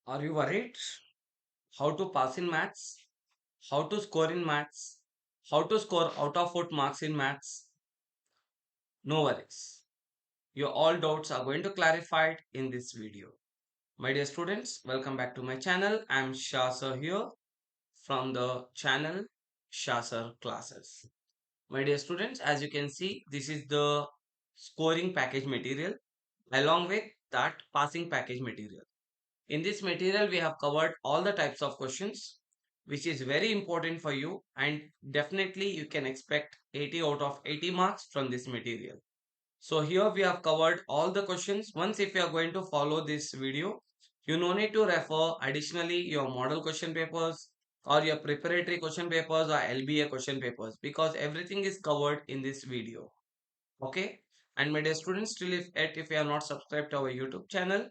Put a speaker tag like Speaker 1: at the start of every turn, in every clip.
Speaker 1: Are you worried? How to pass in maths? How to score in maths? How to score out of 4 marks in maths? No worries. Your all doubts are going to clarified in this video. My dear students, welcome back to my channel. I am Shah Sir here from the channel Shah Sir Classes. My dear students, as you can see, this is the scoring package material along with that passing package material. In this material, we have covered all the types of questions, which is very important for you, and definitely you can expect 80 out of 80 marks from this material. So here we have covered all the questions. Once if you are going to follow this video, you no need to refer additionally your model question papers or your preparatory question papers or LBA question papers because everything is covered in this video. Okay. And my dear students, still if you are not subscribed to our YouTube channel,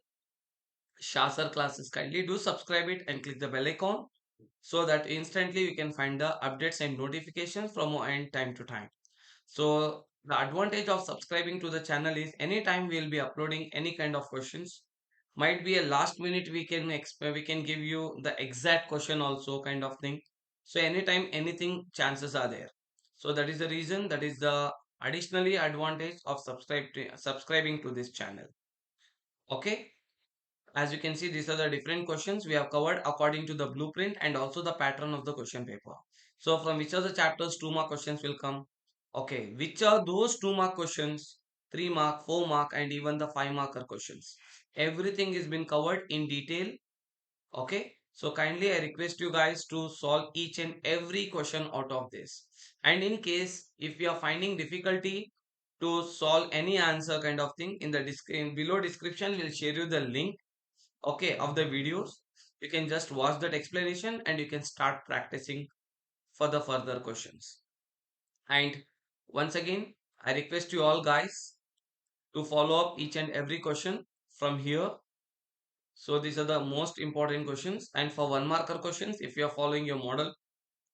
Speaker 1: Shah Sir Classes, kindly do subscribe it and click the bell icon so that instantly you can find the updates and notifications from our end time to time. So the advantage of subscribing to the channel is anytime we will be uploading any kind of questions. Might be a last minute we can give you the exact question also kind of thing. So anytime anything chances are there. So that is the reason, that is the additionally advantage of subscribing to this channel. Okay. As you can see, these are the different questions we have covered according to the blueprint and also the pattern of the question paper. So from which of the chapters 2 mark questions will come? Okay, which are those 2 mark questions? 3 mark, 4 mark and even the 5 marker questions. Everything is been covered in detail. Okay, so kindly I request you guys to solve each and every question out of this. And in case if you are finding difficulty to solve any answer kind of thing, in the below description we'll share you the link, okay, of the videos. You can just watch that explanation and you can start practicing for the further questions. And once again, I request you all guys to follow up each and every question from here. So these are the most important questions, and for 1 marker questions, if you are following your model,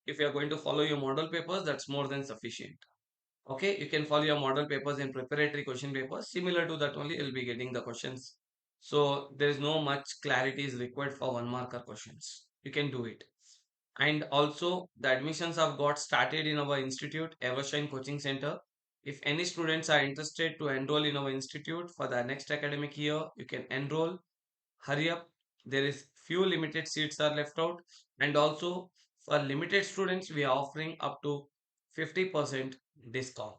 Speaker 1: if you are going to follow your model papers, that's more than sufficient. Okay, you can follow your model papers and preparatory question papers. Similar to that only, you'll be getting the questions. So there is no much clarity is required for 1 marker questions. You can do it. And also the admissions have got started in our institute, Evershine Coaching Center. If any students are interested to enroll in our institute for the next academic year, you can enroll. Hurry up. There is few limited seats are left out. And also for limited students, we are offering up to 50% discount.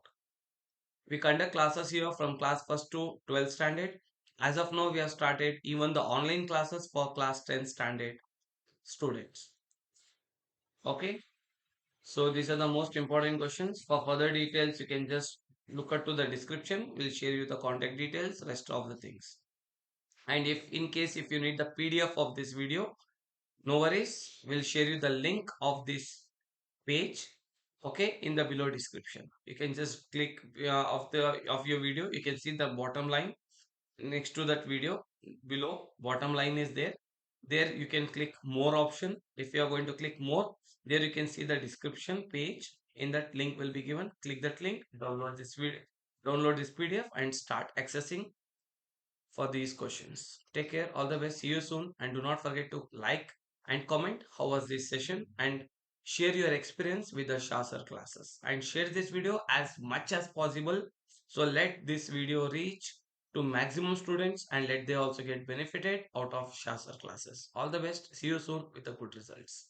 Speaker 1: We conduct classes here from class 1st to 12th standard. As of now, we have started even the online classes for class 10 standard students. Okay. So these are the most important questions. For further details, you can just look up to the description. We'll share you the contact details, rest of the things. And if in case if you need the PDF of this video, no worries. We'll share you the link of this page, okay, in the below description. You can just click of your video. You can see the bottom line next to that video below. Bottom line is there. There you can click more option. If you are going to click more, there you can see the description page. In that link will be given. Click that link, download this video, download this PDF and start accessing for these questions. Take care, all the best, see you soon, and do not forget to like and comment how was this session, and share your experience with the Shah Sir classes, and share this video as much as possible. So let this video reach to maximum students and let they also get benefited out of Shah Sir classes. All the best, see you soon with the good results.